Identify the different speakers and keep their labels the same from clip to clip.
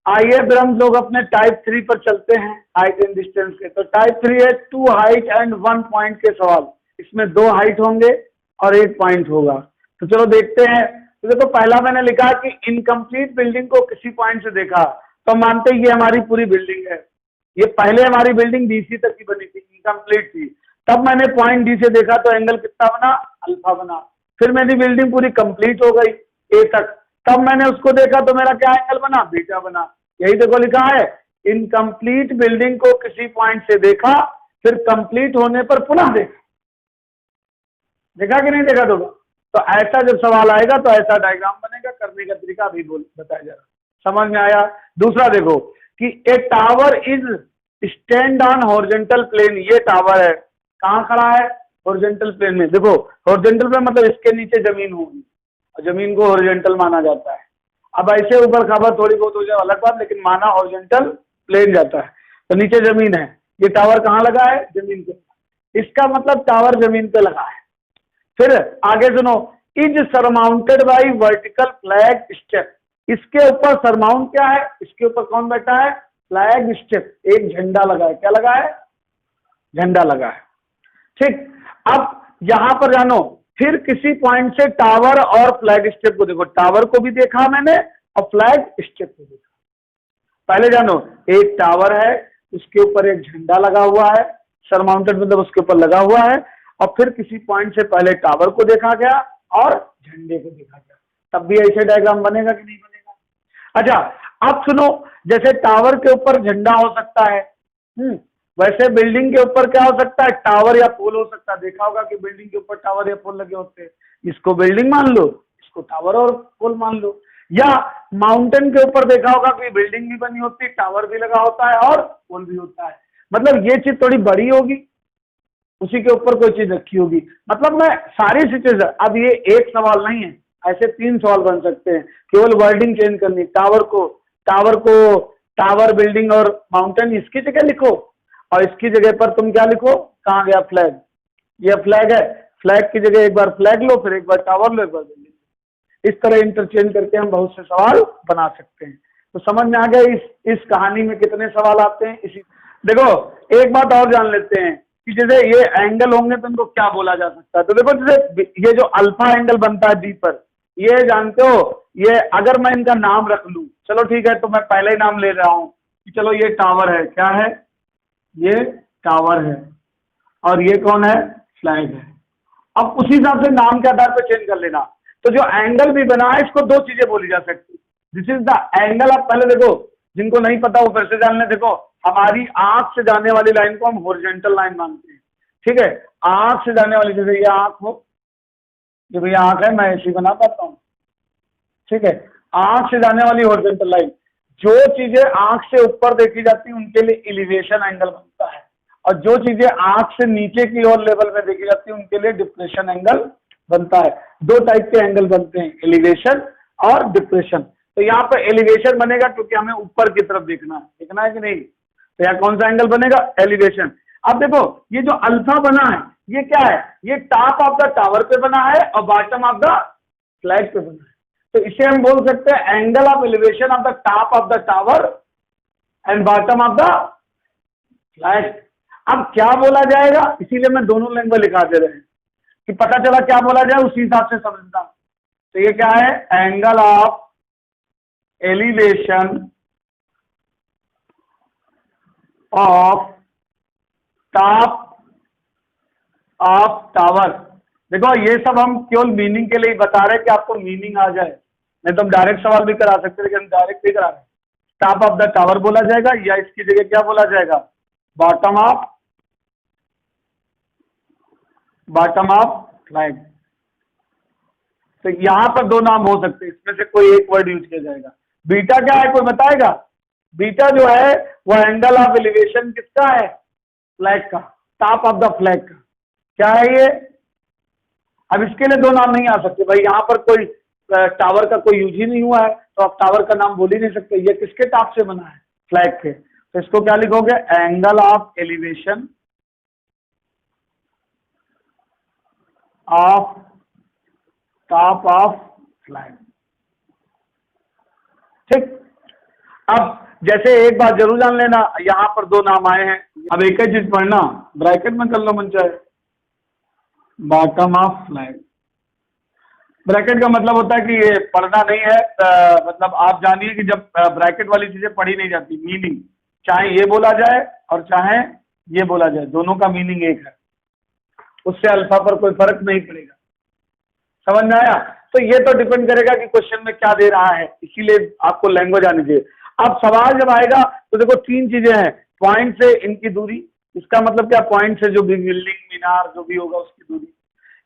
Speaker 1: आइए फिर हम लोग अपने टाइप 3 पर चलते हैं, हाइट एंड डिस्टेंस के। तो टाइप 3 है 2 हाइट एंड 1 पॉइंट के सवाल। इसमें 2 हाइट होंगे और 1 पॉइंट होगा। तो चलो देखते हैं। तो देखो पहला मैंने लिखा कि इनकम्प्लीट बिल्डिंग को किसी पॉइंट से देखा, तो मानते ये हमारी पूरी बिल्डिंग है। ये पहले हमारी बिल्डिंग डीसी तक की बनी थी, इनकम्प्लीट थी। तब मैंने पॉइंट डी से देखा तो एंगल कितना बना, अल्फा बना। फिर मेरी बिल्डिंग पूरी कंप्लीट हो गई ए तक, तब मैंने उसको देखा तो मेरा क्या एंगल बना, बीटा बना। यही देखो लिखा है, इनकम्प्लीट बिल्डिंग को किसी पॉइंट से देखा, फिर कंप्लीट होने पर पुनः देखा। देखा कि नहीं देखा? तो ऐसा जब सवाल आएगा तो ऐसा डायग्राम बनेगा। करने का तरीका अभी बताया जा रहा, समझ में आया? दूसरा देखो कि a tower is stand on horizontal plane. ये टावर है, कहां खड़ा है? हॉरिजॉन्टल प्लेन में। देखो हॉरिजॉन्टल प्लेन मतलब इसके नीचे जमीन होगी, और जमीन को हॉरिजॉन्टल माना जाता है। अब ऐसे ऊपर खबर थोड़ी बहुत हो जाए अलग बात, लेकिन माना हॉरिजॉन्टल प्लेन जाता है। तो नीचे जमीन है, ये टावर कहां लगा है? जमीन पे। इसका मतलब टावर जमीन पे लगा है। फिर आगे सुनो, is surmounted by vertical flag step. इसके ऊपर सरमाउंट क्या है? इसके ऊपर कौन बैठा है? फ्लैग स्टेप, एक झंडा लगा है। क्या लगा है? झंडा लगा है। ठीक, अब यहां पर जानो, फिर किसी पॉइंट से टावर और फ्लैग स्टेप को देखो। टावर को भी देखा मैंने और फ्लैग स्टेप को देखा। पहले जानो, एक टावर है, उसके ऊपर एक झंडा लगा हुआ है, सरमाउंटेड मतलब उसके ऊपर लगा हुआ है। और फिर किसी पॉइंट से पहले टावर को देखा गया और झंडे को देखा गया। तब भी ऐसे डायग्राम बनेगा कि नहीं बनेगा? अच्छा, अब सुनो, जैसे टावर के ऊपर झंडा हो सकता है, वैसे बिल्डिंग के ऊपर क्या हो सकता है? टावर या पोल हो सकता है। देखा होगा कि बिल्डिंग के ऊपर टावर या पोल लगे होते हैं। इसको बिल्डिंग मान लो, इसको टावर और पोल मान लो। या माउंटेन के ऊपर देखा होगा कि बिल्डिंग भी बनी होती है, टावर भी लगा होता है और पोल भी होता है। मतलब ये चीज थोड़ी बड़ी होगी, उसी के ऊपर कोई चीज रखी होगी। मतलब मैं सारी सिचुएशन, अब ये एक सवाल नहीं है, ऐसे 3 सवाल बन सकते हैं। केवल वर्डिंग चेंज करनी। टावर, बिल्डिंग और माउंटेन इसकी जगह लिखो, और इसकी जगह पर तुम क्या लिखो? कहां गया फ्लैग? ये फ्लैग है, फ्लैग की जगह एक बार फ्लैग लो, फिर एक बार टावर लो, एक बार बिल्डिंग। इस तरह इंटरचेंज करके हम बहुत से सवाल बना सकते हैं। तो समझ में आ गया इस कहानी में कितने सवाल आते हैं। इसी देखो, एक बात और जान लेते हैं कि जैसे ये एंगल होंगे तो इनको क्या बोला जा सकता है। तो देखो, जैसे ये जो अल्फा एंगल बनता है डी पर, ये जानते हो, ये अगर मैं इनका नाम रख लूं, चलो ठीक है, तो मैं पहले ही नाम ले रहा हूं कि चलो ये टावर है। क्या है? ये टावर है, और ये कौन है? फ्लैग है। अब उसी हिसाब से नाम के आधार पर चेंज कर लेना। तो जो एंगल भी बना है, इसको 2 चीजें बोली जा सकती। This is the angle. आप पहले देखो, जिनको नहीं पता वो फिर से जान ले। देखो, हमारी आंख से जाने वाली लाइन को हम हॉरिजॉन्टल लाइन मानते हैं। ठीक है, आंख से जाने वाली, जैसे ये आंख हो, जो भैया आंख है, मैं ऐसी बना पाता हूँ। ठीक है, आंख से जाने वाली हॉरिजॉन्टल लाइन। जो चीजें आंख से ऊपर देखी जाती है उनके लिए एलिवेशन एंगल बनता है, और जो चीजें आंख से नीचे की ओर लेवल में देखी जाती है उनके लिए डिप्रेशन एंगल बनता है। 2 टाइप के एंगल बनते हैं, एलिवेशन और डिप्रेशन। तो यहाँ पर एलिवेशन बनेगा क्योंकि हमें ऊपर की तरफ देखना है कि नहीं। तो यहाँ कौन सा एंगल बनेगा? एलिवेशन। अब देखो, ये जो अल्फा बना है, ये क्या है? ये टॉप ऑफ द टावर पे बना है और बॉटम ऑफ द फ्लैग पे बना है। तो इसे हम बोल सकते हैं angle of elevation of the top of the tower and bottom of the flag. अब क्या बोला जाएगा, इसीलिए मैं दोनों लैंग्वेज लिखा दे रहे हैं कि पता चला क्या बोला जाए, उसी हिसाब से समझना। तो ये क्या है? Angle of elevation of top of tower. देखो, ये सब हम केवल मीनिंग के लिए बता रहे हैं कि आपको मीनिंग आ जाए। नहीं तो हम डायरेक्ट सवाल भी करा सकते, लेकिन हम डायरेक्ट भी करा रहे हैं। टॉप ऑफ द टावर बोला जाएगा, या इसकी जगह क्या बोला जाएगा? Bottom of flag. तो यहां पर 2 नाम हो सकते हैं, इसमें से कोई एक वर्ड यूज किया जाएगा। बीटा क्या है, कोई बताएगा? बीटा जो है वो एंगल ऑफ एलिवेशन किसका है? फ्लैग का, टॉप ऑफ द फ्लैग का। क्या है ये? अब इसके लिए 2 नाम नहीं आ सकते भाई, यहां पर कोई टावर का कोई यूज ही नहीं हुआ है, तो आप टावर का नाम बोल ही नहीं सकते। ये किसके टॉप से बना है? फ्लैग के। तो इसको क्या लिखोगे? Angle of elevation of top of flag. ठीक। अब जैसे एक बात जरूर जान लेना, यहाँ पर दो नाम आए हैं, अब एक ही चीज पढ़ना, ब्रैकेट में कर लो मन चाहे, बॉटम ऑफ फ्लैग। ब्रैकेट का मतलब होता है कि ये पढ़ना नहीं है, मतलब आप जानिए कि जब ब्रैकेट वाली चीजें पढ़ी नहीं जाती, मीनिंग चाहे ये बोला जाए और चाहे ये बोला जाए, दोनों का मीनिंग एक है, उससे अल्फा पर कोई फर्क नहीं पड़ेगा। समझ में आया? तो ये तो डिपेंड करेगा कि क्वेश्चन में क्या दे रहा है, इसीलिए आपको लैंग्वेज आनी चाहिए। अब सवाल जब आएगा तो देखो तीन चीजें हैं, पॉइंट से इनकी दूरी, इसका मतलब क्या, पॉइंट से जो भी बिल्डिंग मीनार जो भी होगा उसकी दूरी,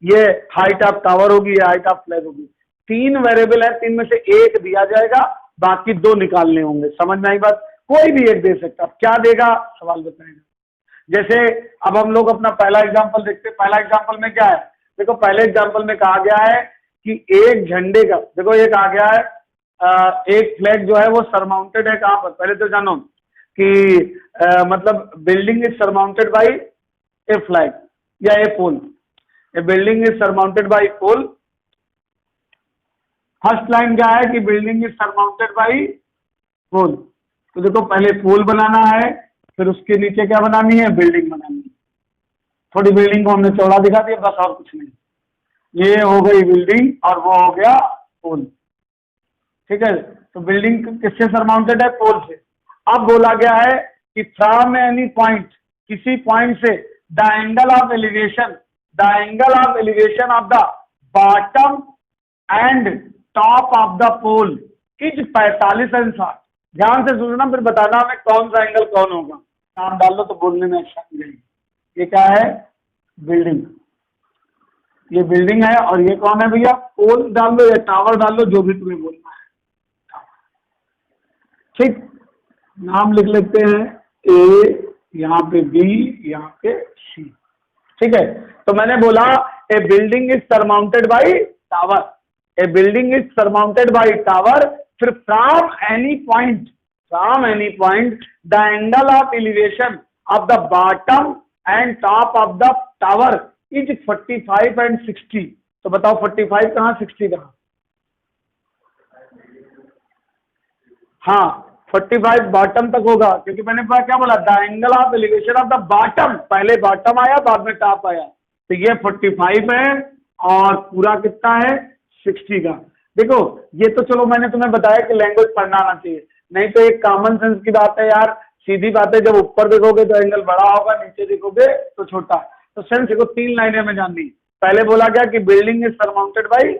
Speaker 1: ये हाइट ऑफ टावर होगी, ये हाइट ऑफ फ्लैग होगी। तीन वेरिएबल है, तीन में से एक दिया जाएगा, बाकी दो निकालने होंगे। समझ में आई बात? कोई भी एक दे सकता, क्या देगा सवाल बताएगा। जैसे अब हम लोग अपना पहला एग्जांपल देखते हैं, पहला एग्जांपल में क्या है, देखो पहले एग्जांपल में कहा गया है कि एक झंडे का, देखो ये कहा गया है एक फ्लैग जो है वो सरमाउंटेड है कहां पर, पहले तो जानो कि मतलब building is surmounted by a flag या a pole, a building is surmounted by pole. First line क्या है कि building is surmounted by pole, तो देखो पहले पोल बनाना है, फिर उसके नीचे क्या बनानी है, बिल्डिंग बनानी है। थोड़ी बिल्डिंग को हमने चौड़ा दिखा दिया बस, और कुछ नहीं, ये हो गई बिल्डिंग और वो हो गया पोल, ठीक है। तो बिल्डिंग किससे सरमाउंटेड है, पोल से। अब बोला गया है कि फ्रॉम एनी पॉइंट, किसी पॉइंट से, the angle of elevation, the angle of elevation of the bottom and top of the pole is 45 अंश। ध्यान से सुनना, फिर बताना हमें कौन सा एंगल कौन होगा, नाम डाल लो तो बोलने में अच्छा लगेगा। ये क्या है, बिल्डिंग, ये बिल्डिंग है, और ये कौन है भैया, पोल डाल लो या टावर डाल लो, जो भी तुम्हें बोलना है। ठीक, नाम लिख लेते हैं, ए, यहाँ पे बी, यहाँ पे सी, ठीक है। तो मैंने बोला a building is surmounted by tower, a building is surmounted by tower, फिर from any point, from any point the angle of elevation of the bottom and top of the tower is 45 and 60। तो बताओ 45 कहाँ, 60 कहाँ? हाँ 45 bottom तक होगा, क्योंकि मैंने क्या बोला, the angle of elevation of the bottom, पहले बॉटम आया बाद में टॉप आया, तो ये 45 है और पूरा कितना है, 60 का। देखो ये तो चलो मैंने तुम्हें बताया कि लैंग्वेज पढ़ना आना चाहिए, नहीं तो एक कॉमन सेंस की बात है यार, सीधी बात है, जब ऊपर देखोगे तो एंगल बड़ा होगा, नीचे देखोगे तो छोटा। तो सेंस देखो, तीन लाइनें में जाननी। पहले बोला गया कि building is surmounted by,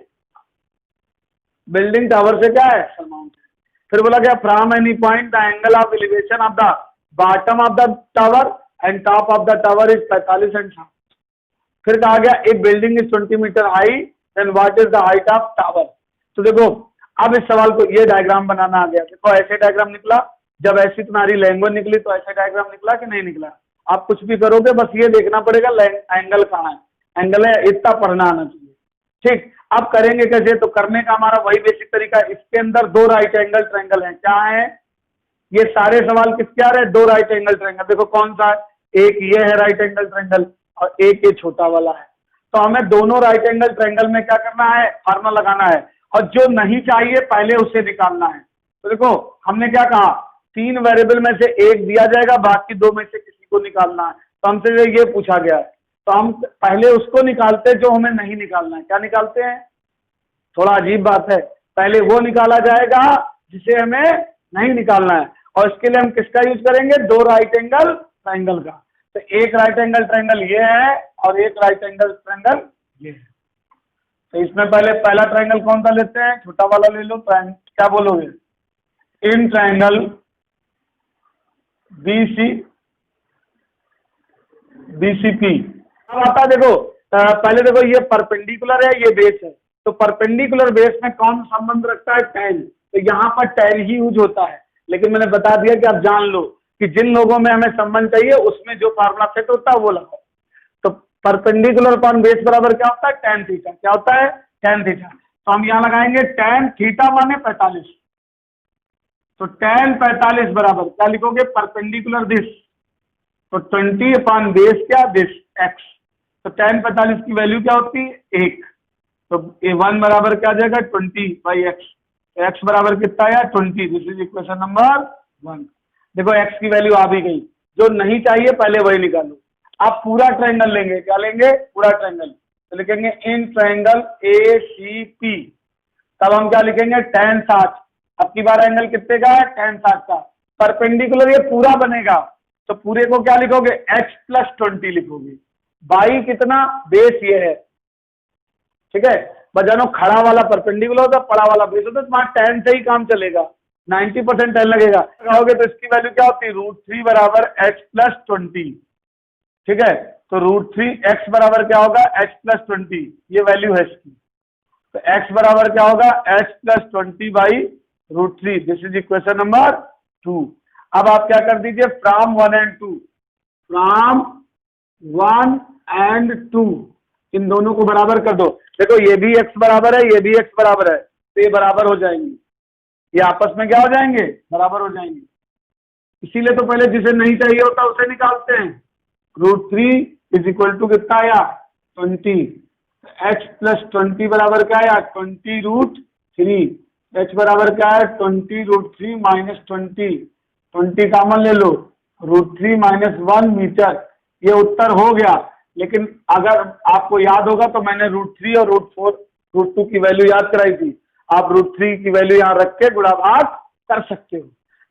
Speaker 1: building tower से क्या है, सरमाउंटेड। फिर बोला गया from any point the angle of elevation of the bottom of the tower and top of the tower is 45 and half. फिर कहा गया if building is 20 metre high then what is the height of tower. तो देखो अब इस सवाल को, ये डायग्राम बनाना आ गया, देखो ऐसे डायग्राम निकला, जब ऐसी तुम्हारी लैंग्वेज निकली तो ऐसे डायग्राम निकला कि नहीं निकला। आप कुछ भी करोगे बस ये देखना पड़ेगा एंगल कहाँ है, एंगल है, इतना पढ़ना आना चाहिए, ठीक। अब करेंगे कैसे, तो करने का हमारा वही बेसिक तरीका है। इसके अंदर दो राइट एंगल ट्रायंगल हैं, क्या है, ये सारे सवाल किसके आ रहे हैं, दो राइट एंगल ट्रायंगल। देखो कौन सा है, एक ये है राइट एंगल ट्रायंगल और एक ये छोटा वाला है। तो हमें दोनों राइट एंगल ट्रायंगल में क्या करना है, फार्मूला लगाना है, और जो नहीं चाहिए पहले उसे निकालना है। तो देखो हमने क्या कहा, तीन वेरिएबल में से एक दिया जाएगा, बाकी दो में से किसी को निकालना है। तो हमसे ये पूछा गया है, तो हम पहले उसको निकालते हैं जो हमें नहीं निकालना है। क्या निकालते हैं, थोड़ा अजीब बात है, पहले वो निकाला जाएगा जिसे हमें नहीं निकालना है, और इसके लिए हम किसका यूज करेंगे, दो राइट एंगल ट्रायंगल का। तो एक राइट एंगल ट्रायंगल ये है और एक राइट एंगल ट्रायंगल ये है। तो इसमें पहले पहला ट्रायंगल कौन सा लेते हैं, छोटा वाला ले लो, क्या बोलोगे, इन ट्रायंगल BCP। अब आता देखो पहले देखो ये परपेंडिकुलर है, ये बेस है, तो परपेंडिकुलर बेस में कौन संबंध रखता है, टैन। तो यहाँ पर टैन ही यूज होता है, लेकिन मैंने बता दिया कि आप जान लो कि जिन लोगों में हमें संबंध चाहिए उसमें जो फार्मूला सेट होता है वो लगाओ। तो परपेंडिकुलर अपॉन बेस बराबर क्या होता है, टैन थीटा। क्या होता है, टैन थीटा। तो हम यहाँ लगाएंगे टैन थीटा माने 45। तो टैन 45 बराबर क्या लिखोगे, परपेंडिकुलर दिस, तो 20 अपॉन बेस क्या, दिस एक्स। तो टैन 45 की वैल्यू क्या होती है, 1। तो A1 बराबर क्या आ जाएगा, 20/x। तो x बराबर कितना आया 20। This is equation number 1। देखो x की वैल्यू आ भी गई। जो नहीं चाहिए पहले वही निकालो। आप पूरा ट्रायंगल लेंगे, क्या लेंगे? पूरा ट्रायंगल। तो लिखेंगे इन ट्रायंगल ACP, तब हम क्या लिखेंगे? tan 60। अब की बार एंगल कितने का है? tan 60 का। परपेंडिकुलर ये पूरा बनेगा, तो पूरे को क्या लिखोगे? x + 20 लिखोगे। बाई कितना? बेस ये है, ठीक है। बजानो खड़ा वाला परपेंडिकुलर होता, पड़ा वाला बेस होता, तुम्हारा tan से ही काम चलेगा। 90% tan लगेगा। लगाओगे तो इसकी वैल्यू क्या होती है? √3 बराबर x + 20, ठीक है। तो √3 x बराबर क्या होगा? x + 20, ये वैल्यू है इसकी। तो x बराबर क्या होगा? x + 20/√3। This is equation number 2। अब आप क्या कर दीजिए? फ्रॉम 1 and 2, फ्रॉम 1 and 2 इन दोनों को बराबर कर दो। देखो ये भी x बराबर है, ये भी x बराबर है, तो ये बराबर हो जाएंगे। ये आपस में क्या हो जाएंगे? बराबर हो जाएंगे। इसीलिए तो पहले जिसे नहीं चाहिए होता उसे निकालते हैं। √3 = कितना आया? 20। x + 20 बराबर क्या आया? 20√3। h बराबर क्या है? 20√3 - 20। 20 कॉमन ले लो, √3 - 1 मीटर। ये उत्तर हो गया। लेकिन अगर आपको याद होगा तो मैंने √3 और √4 √2 की वैल्यू याद कराई थी। आप √3 की वैल्यू यहां रख के गुणा भाग कर सकते हो।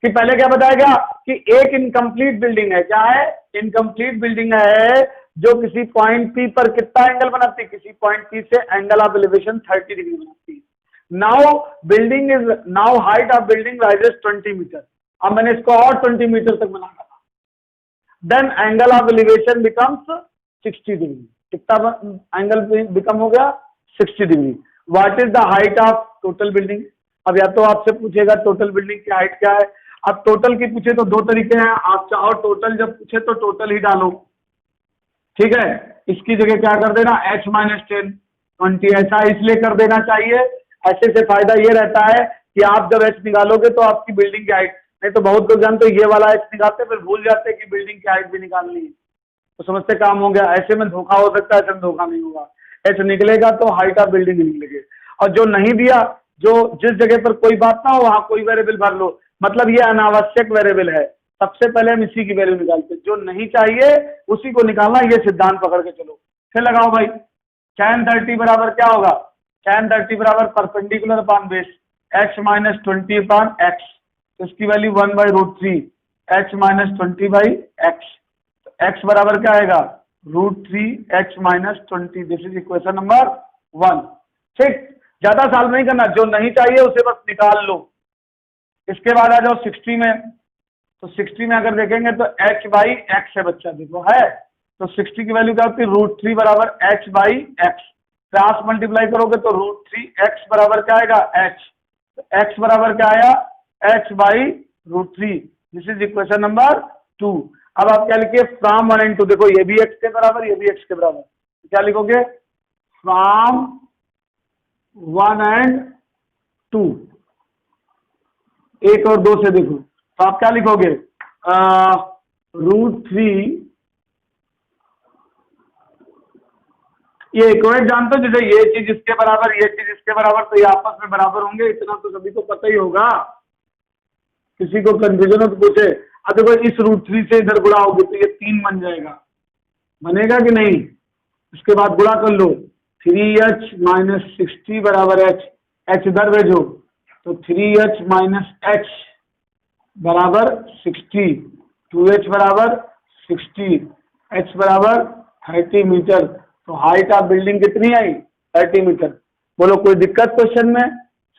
Speaker 1: कि पहले क्या बताया गया कि एक इनकम्प्लीट बिल्डिंग है। क्या है? इनकम्प्लीट बिल्डिंग है जो किसी पॉइंट P पर कितना एंगल बनाती है? किसी पॉइंट P से एंगल ऑफ एलिवेशन 30 डिग्री बनाती है। Now height of building rises 20 metre. अब मैंने इसको और 20 मीटर तक बना डाला। Then angle of elevation becomes 60 degree. कितना एंगल बिकम हो गया? 60 degree. What is the height of total building? अब या तो आपसे पूछेगा टोटल बिल्डिंग की हाइट क्या है। अब टोटल की पूछे तो दो तरीके हैं। आप चाहो टोटल जब पूछे तो टोटल ही डालो, ठीक है। इसकी जगह क्या कर देना? h - 10 20। ऐसा इसलिए कर देना चाहिए, ऐसे से फायदा ये रहता है कि आप जब h निकालोगे तो आपकी बिल्डिंग की हाइट, नहीं तो बहुत लोग जानते ये वाला h निकालते फिर भूल जाते कि बिल्डिंग की हाइट भी निकालनी है, तो समझते काम हो गया। ऐसे में धोखा हो सकता है, ऐसे में धोखा नहीं होगा। h निकलेगा तो हाइट ऑफ बिल्डिंग निकलेगी। और जो नहीं दिया, जो जिस जगह पर कोई बात ना हो वहां कोई वेरिएबल भर लो, मतलब ये अनावश्यक वेरिएबल है। सबसे पहले हम इसी की वैल्यू निकालते, जो नहीं चाहिए उसी को निकालना, ये सिद्धांत पकड़ के चलो। फिर लगाओ भाई, tan 30 बराबर क्या होगा? tan 30 बराबर perpendicular upon base x - 20/x, तो इसकी वैल्यू 1/√3 h - 20/x। तो x बराबर क्या आएगा? √3h - 20। This is equation number 1। ठीक, ज्यादा साल नहीं करना, जो नहीं चाहिए उसे बस निकाल लो। इसके बाद आ जाओ 60 में। तो 60 में अगर देखेंगे तो h/x है बच्चा, देखो है। तो 60 की वैल्यू क्या होती है? √3 बराबर h/x। क्रॉस मल्टीप्लाई करोगे तो √3x बराबर क्या आएगा? h। तो x बराबर क्या आया? h/√3। This is equation number 2। अब आप क्या लिखिए? From 1 and 2। देखो ये भी x के बराबर, ये भी x के बराबर, तो क्या लिखोगे? फ्रॉम 1 and 2, 1 और 2 से देखो, तो आप क्या लिखोगे? √3, ये इक्वेट जानते हो, जैसे ये चीज इसके बराबर, ये चीज इसके बराबर, तो ये आपस में बराबर होंगे, इतना तो सभी को पता ही होगा। किसी को कंफ्यूजन हो तो पूछे। अब देखो इस √3 से इधर गुणा होगी तो ये 3 बन जाएगा, बनेगा कि नहीं? इसके बाद गुणा कर लो, 3h - 60 बराबर h, h इधर भेजो, तो 3h - h बराबर 60, 2h बराबर 60, h बराबर 30 मीटर। तो हाइट ऑफ बिल्डिंग कितनी आई? 30 मीटर। बोलो कोई दिक्कत क्वेश्चन में?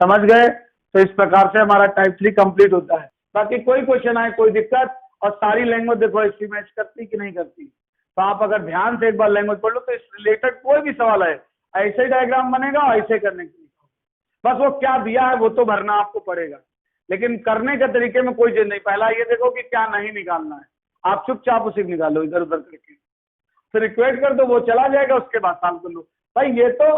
Speaker 1: समझ गए? तो इस प्रकार से हमारा टाइप 3 कंप्लीट होता है। बाकी कोई क्वेश्चन आए, कोई दिक्कत, और सारी लैंग्वेज देखो ऐसी मैच करती कि नहीं करती, तो आप अगर ध्यान से एक बार लैंग्वेज पढ़ लो तो इस रिलेटेड कोई भी सवाल है, ऐसे डायग्राम बनेगा, ऐसे करने के लिए बस वो क्या दिया है वो तो भरना आपको पड़ेगा, लेकिन करने के तरीके में कोई चीज नहीं। पहला ये देखो कि क्या नहीं निकालना है, आप चुपचाप उसे निकालो इधर उधर करके, फिर इक्वेट कर दो, वो चला जाएगा, उसके बाद सॉल्व कर लो। भाई ये तो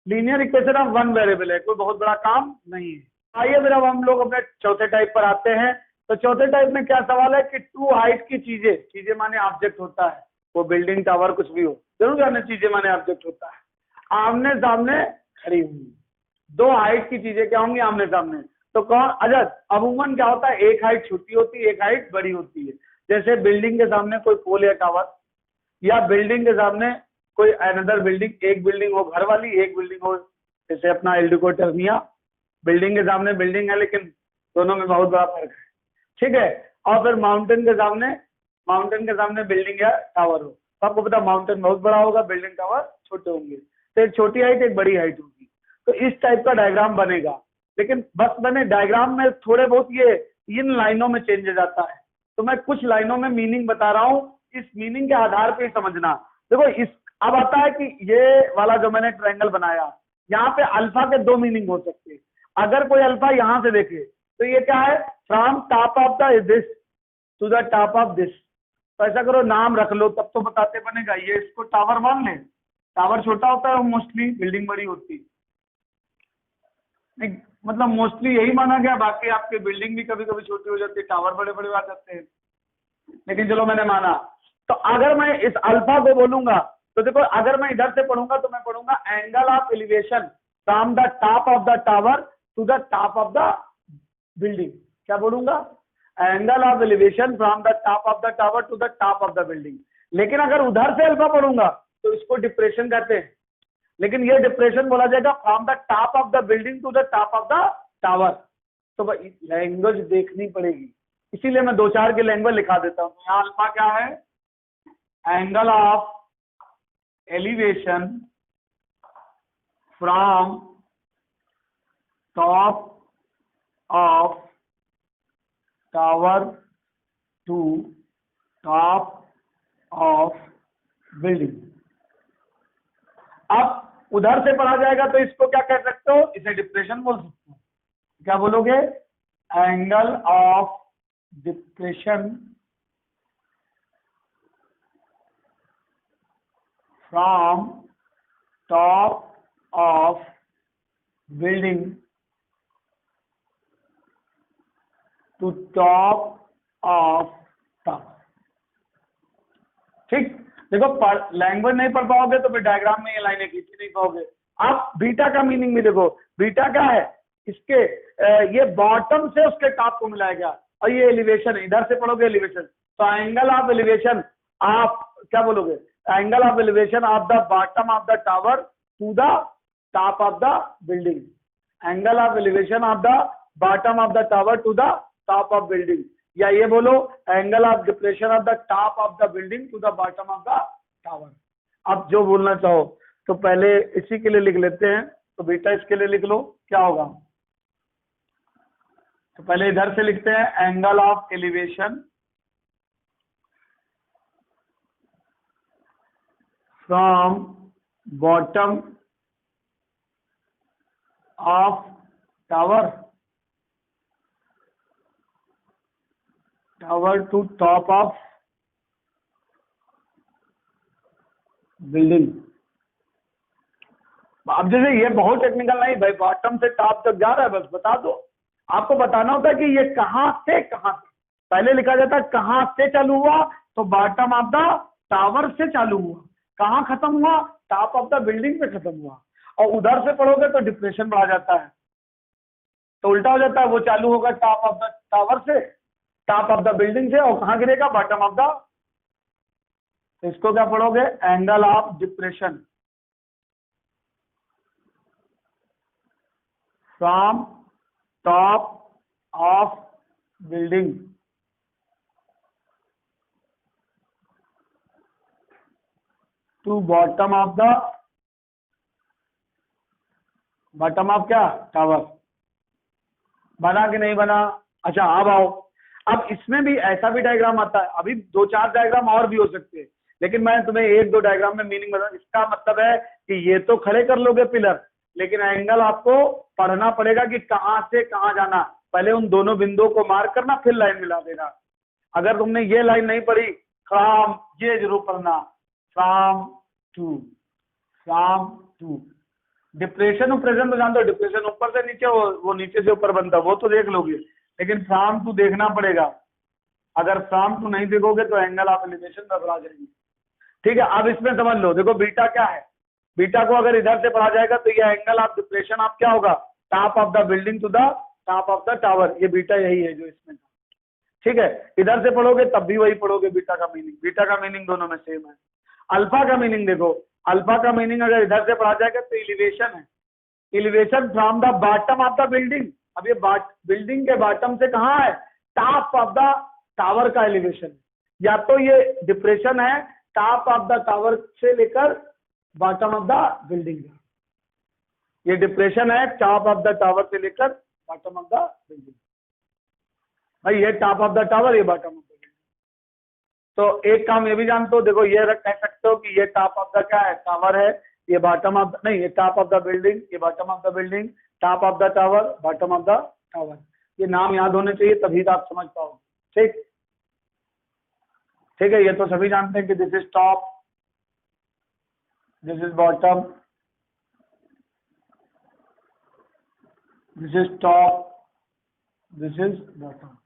Speaker 1: linear equation of one variable है, कोई बहुत बड़ा काम नहीं है। आइए फिर अब हम लोग अपने चौथे टाइप पर आते हैं। तो चौथे टाइप में क्या सवाल है कि टू हाइट की चीजें, चीजें माने ऑब्जेक्ट होता है, वो बिल्डिंग टावर कुछ भी हो, जरूर जाने चीजें माने ऑब्जेक्ट होता है, आमने सामने खड़ी हुई, दो हाइट की चीजें क्या होंगी आमने सामने, तो कौन, अच्छा अमूमन क्या होता है, एक हाइट छोटी होती है, एक हाइट बड़ी होती है। जैसे बिल्डिंग के सामने कोई पोल या टावर, या बिल्डिंग के सामने कोई अनदर बिल्डिंग, एक बिल्डिंग हो घर वाली, एक बिल्डिंग हो जैसे अपना एल्डिको टर्निया, बिल्डिंग के सामने बिल्डिंग है लेकिन दोनों में बहुत बड़ा फर्क है, ठीक है। और फिर माउंटेन के सामने बिल्डिंग या टावर हो, तो आपको पता माउंटेन बहुत बड़ा होगा, बिल्डिंग टावर छोटे होंगे, तो एक छोटी हाइट एक बड़ी हाइट होगी। तो इस टाइप का डायग्राम बनेगा, लेकिन बस मैंने डायग्राम में थोड़े बहुत ये इन लाइनों में चेंज हो जाता है, तो मैं कुछ लाइनों में मीनिंग बता रहा हूँ, इस मीनिंग के आधार पे ही समझना। देखो इस अब आता है कि ये वाला जो मैंने ट्रायंगल बनाया, यहाँ पे अल्फा के दो मीनिंग हो सकते हैं। अगर कोई अल्फा यहाँ से देखे तो ये क्या है, from top of the this to the top of this, तो ऐसा करो नाम रख लो तब तो बताते बनेगा। ये इसको टावर मान ले, टावर छोटा होता है मोस्टली, बिल्डिंग बड़ी होती है, नहीं मतलब मोस्टली यही माना गया, बाकी आपकी बिल्डिंग भी कभी कभी छोटी हो जाती है, टावर बड़े बड़े आ जाते हैं, लेकिन चलो मैंने माना। तो अगर मैं इस अल्फा को बोलूंगा तो देखो, अगर मैं इधर से पढ़ूंगा तो मैं पढ़ूंगा angle of elevation from the top of the tower to the top of the building. क्या बोलूंगा, angle of elevation from the top of the tower to the top of the building. लेकिन अगर उधर से अल्फा पढ़ूंगा तो इसको depression कहते हैं, लेकिन ये डिप्रेशन बोला जाएगा from the top of the building to the top of the tower. तो लैंग्वेज देखनी पड़ेगी, इसीलिए मैं दो चार की लैंग्वेज लिखा देता हूँ। यहाँ अल्फा क्या है, angle of elevation from top of tower to top of building. अब उधर से पढ़ा जाएगा तो इसको क्या कह सकते हो, इसे डिप्रेशन बोल सकते हो। क्या बोलोगे, angle of depression from top of building to top of tower. ठीक, देखो लैंग्वेज नहीं पढ़ पाओगे तो फिर डायग्राम में ये लाइनें खींच नहीं पाओगे। आप बीटा का मीनिंग भी देखो, बीटा क्या है, इसके ये बॉटम से उसके टॉप को मिलाया गया, और ये एलिवेशन है, इधर से पढ़ोगे एलिवेशन, तो एंगल ऑफ एलिवेशन आप क्या बोलोगे, angle of elevation of the bottom of the tower to the top of the building, angle of elevation of the bottom of the tower to the top of building. या ये बोलो angle of depression of the top of the building to the bottom of the tower. आप जो बोलना चाहो, तो पहले इसी के लिए लिख लेते हैं, तो बेटा इसके लिए लिख लो क्या होगा। तो पहले इधर से लिखते हैं angle of elevation from bottom of tower to top of building. अब जैसे ये बहुत टेक्निकल नहीं भाई, बॉटम से टॉप तक जा रहा है, बस बता दो। आपको बताना होता है कि ये कहां से कहां से, पहले लिखा जाता है कहां से चालू हुआ, तो बॉटम ऑफ द टावर से चालू हुआ, कहां खत्म हुआ, टॉप ऑफ द बिल्डिंग पे खत्म हुआ। और उधर से पढ़ोगे तो डिप्रेशन बढ़ा जाता है, तो उल्टा हो जाता है, वो चालू होगा टॉप ऑफ द टावर से, टॉप ऑफ द बिल्डिंग से, और कहां गिरेगा, बॉटम ऑफ द। इसको क्या पढ़ोगे, angle of depression from top of building to bottom of the, bottom of क्या, टावर। बना कि नहीं बना। अच्छा अब आओ, अब इसमें भी ऐसा भी डायग्राम आता है, अभी दो चार डायग्राम और भी हो सकते हैं, लेकिन मैं तुम्हें एक दो डायग्राम में मीनिंग बता। इसका मतलब है कि ये तो खड़े कर लोगे पिलर, लेकिन एंगल आपको पढ़ना पड़ेगा कि कहां से कहां जाना, पहले उन दोनों बिंदुओं को मार्क करना, फिर लाइन मिला देना। अगर तुमने ये लाइन नहीं पढ़ी, फ्रॉम, ये जरूर पढ़ना, फ्रॉम टू। डिप्रेशन और प्रेजेंट तो जानते हो, डिप्रेशन ऊपर से नीचे, वो नीचे से ऊपर बनता, वो तो देख लोगे, लेकिन फ्रॉम टू देखना पड़ेगा। अगर फ्रॉम टू नहीं देखोगे तो एंगल ऑफ एलिवेशन गड़बड़ा जाएगी। ठीक है, अब इसमें समझ लो, देखो बीटा क्या है, बीटा को अगर इधर से पढ़ा जाएगा तो ये एंगल ऑफ डिप्रेशन आप क्या होगा, top of the building to the top of the tower, ये बीटा यही है जो इसमें था। ठीक है, इधर से पढ़ोगे तब भी वही पढ़ोगे, बीटा का मीनिंग दोनों में सेम है। अल्फा का मीनिंग देखो, अल्फा का मीनिंग अगर इधर से पढ़ा जाएगा तो एलिवेशन है, elevation from the bottom of the building. अब ये बिल्डिंग के बॉटम से कहाँ है, टॉप ऑफ द टावर का एलिवेशन, या तो ये डिप्रेशन है टॉप ऑफ द टावर से लेकर बॉटम ऑफ द बिल्डिंग, ये डिप्रेशन है टॉप ऑफ द टावर से लेकर बॉटम ऑफ द बिल्डिंग। भाई ये टॉप ऑफ द टावर, ये बॉटम ऑफ द बिल्डिंग। तो एक काम ये भी जानते हो, देखो ये कह सकते हो कि ये टॉप ऑफ द क्या है, टावर है, ये बॉटम ऑफ नहीं, ये टॉप ऑफ द बिल्डिंग, ये bottom of the building, top of the tower, bottom of the tower. ये नाम याद होने चाहिए तभी तो आप समझ पाओगे। ठीक, ठीक है, ये तो सभी जानते हैं कि this is top, this is bottom, this is top, this is bottom.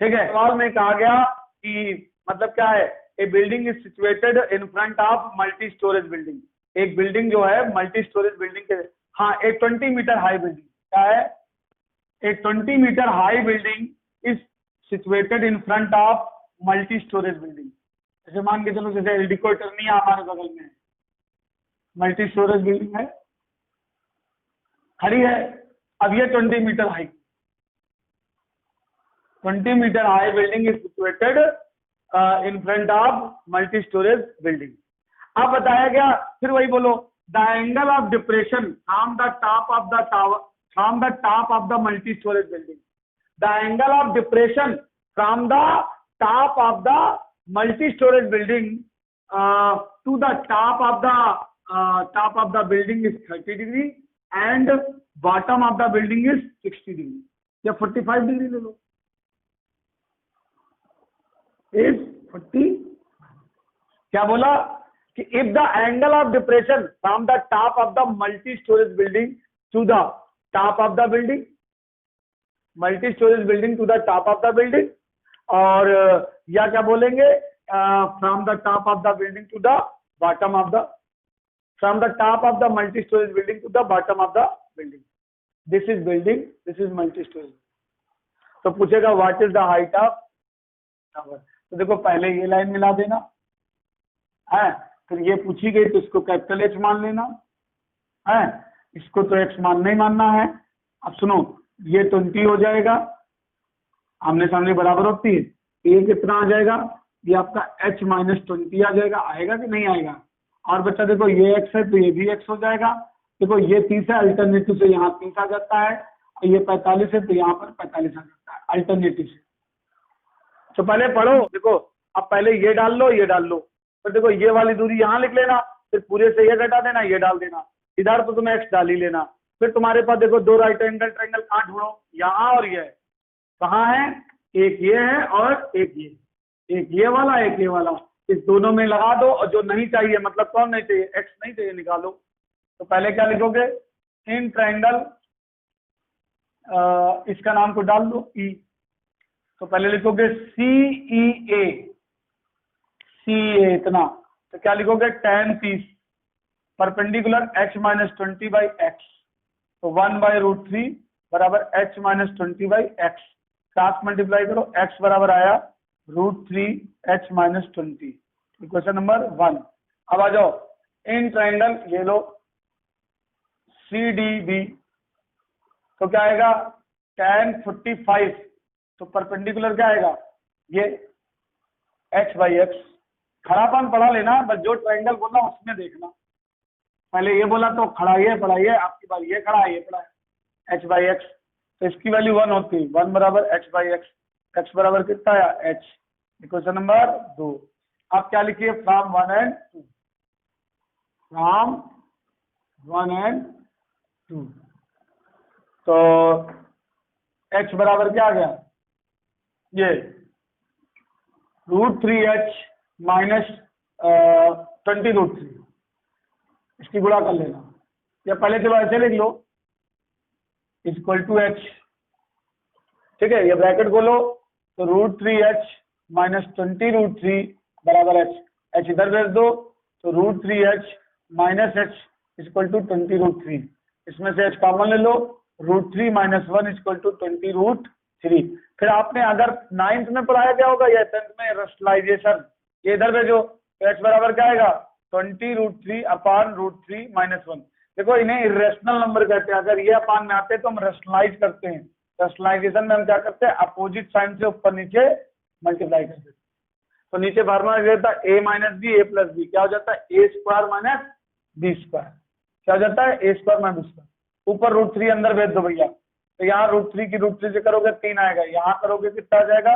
Speaker 1: ठीक है, सवाल में कहा गया कि मतलब क्या है, a building is situated in front of multi storage building. एक बिल्डिंग जो है मल्टी स्टोरेज बिल्डिंग के, हाँ, एक 20 मीटर हाई बिल्डिंग, क्या है, एक 20 metre high building is situated in front of multi storage building. जैसे मान के चलो, जैसे एल्डिको टर्निया हमारे बगल में मल्टी स्टोरेज बिल्डिंग है, खड़ी है। अब ये 20 metre high, 20 metre high building is situated in front of multi storage building. अब बताया गया, फिर वही बोलो, the angle of depression from the top of the tower, from the top of the multi storage building, the angle of depression from the top of the multi storage building to the top of the building is 30 degree and bottom of the building is 60 degree या 45 degree ले लो, is 40। क्या बोला कि if the angle of depression from the top of the multi storage building to the top of the building, multi storage building to the top of the building, और या क्या बोलेंगे, from the top of the building to the bottom of the, from the top of the multi storage building to the bottom of the building, this is building, this is multi storage. तो पूछेगा what is the height of tower, तो देखो पहले ये line मिला देना है, फिर ये पूछी गई तो इसको कैपिटल एच मान लेना है, इसको तो एक्स नहीं मानना है। अब सुनो, ये 20 हो जाएगा, आमने सामने बराबर होती है, ये कितना आ जाएगा, ये आपका h माइनस 20 आ जाएगा, आएगा कि नहीं आएगा। और बच्चा देखो ये x है तो ये भी x हो जाएगा, देखो ये 30 है, अल्टरनेटिव से यहाँ 30 आ जाता है, और ये 45 है तो यहाँ पर 45 आ जाता है अल्टरनेटिव से। तो पहले पढ़ो, देखो अब पहले ये डाल लो, ये डाल लो, फिर देखो ये वाली दूरी यहाँ लिख लेना, फिर पूरे से ये घटा देना, ये डाल देना, इधर तो तुम्हें x डाल ही लेना। फिर तुम्हारे पास देखो दो राइट एंगल ट्रायंगल कहाँ ढूंढो, यहाँ और ये कहाँ है, एक ये है और एक ये वाला, एक ये वाला, इस दोनों में लगा दो, और जो नहीं चाहिए मतलब कौन नहीं चाहिए, x नहीं चाहिए, निकालो। तो पहले क्या लिखोगे, इन ट्रायंगल, इसका नाम को डाल दो E, तो पहले लिखोगे CEA, इतना, तो क्या लिखोगे, tan 30 perpendicular h minus 20 by x, तो 1/√3 बराबर h minus 20 by x, cross multiply करो, x बराबर आया √3h माइनस 20, इक्वेशन नंबर 1। अब आ जाओ, इन ट्रायंगल ये लो CDB, तो क्या आएगा, tan 45, तो परपेंडिकुलर क्या आएगा, ये h बाई एक्स। खड़ापन पढ़ा लेना, बस जो ट्रायंगल बोला उसमें देखना, पहले ये बोला तो खड़ा ये पढ़ा, ये आपकी बार ये खड़ा है, ये पढ़ा है h बाई एक्स, तो इसकी वैल्यू 1 होती है, 1 बराबर h बाई एक्स, x बराबर कितना आया h, इक्वेशन नंबर 2। आप क्या लिखिए, फ्रॉम 1 and 2, फ्रॉम 1 and 2, तो h बराबर क्या आ गया, ये √3h माइनस 20√3, इसकी गुणा कर लेना, या पहले चलो ऐसे लिख लो, इक्वल टू h, ठीक है, ये ब्रैकेट खोलो, तो √3h माइनस 20√3 बराबर h, h इधर भेज दो, तो √3h minus H equal to 20√3। इसमें से एच कॉमन ले लो, √3 - 1 इक्वल टू 20√3। फिर आपने अगर 9th में पढ़ाया क्या होगा या 10th में रेशनलाइजेशन, ये इधर भेजो तो एच बराबर क्या आएगा 20√3 अपान √3 - 1। देखो इन्हें इरेशनल नंबर कहते हैं, अगर ये अपान में आते हैं तो हम रेशनलाइज करते हैं। रेशनलाइजेशन में हम क्या करते हैं, अपोजिट साइन से ऊपर नीचे मल्टीप्लाई करते हैं। तो नीचे फार्मूला रहता है a - b a + b, क्या हो जाता है a² - b², क्या हो जाता है a² - b²। ऊपर √3 अंदर भेज दो भैया, तो यहाँ √3 की √3 से करोगे 3 आएगा, यहाँ करोगे कितना आ जाएगा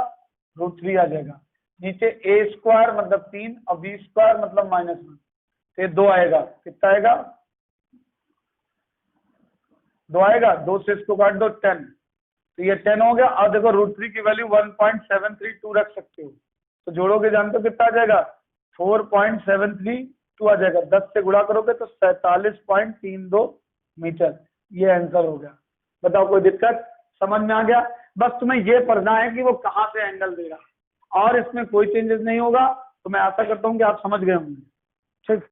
Speaker 1: √3 आ जाएगा। नीचे a² मतलब 3 और b² मतलब -1, तो 2 आएगा, कितना आएगा 2 आएगा। 2 से इसको काट दो 10, तो ये 10 हो गया। और देखो √3 की वैल्यू 1.732 रख सकते हो, तो जोड़ोगे जानते हो कितना आ जाएगा 4.732 आ जाएगा। 10 से गुणा करोगे तो 47.32 मीटर। ये आंसर हो गया। बताओ कोई दिक्कत, समझ में आ गया? बस तुम्हें ये पढ़ना है कि वो कहाँ से एंगल दे रहा, और इसमें कोई चेंजेस नहीं होगा। तो मैं आशा करता हूँ कि आप समझ गए होंगे। ठीक।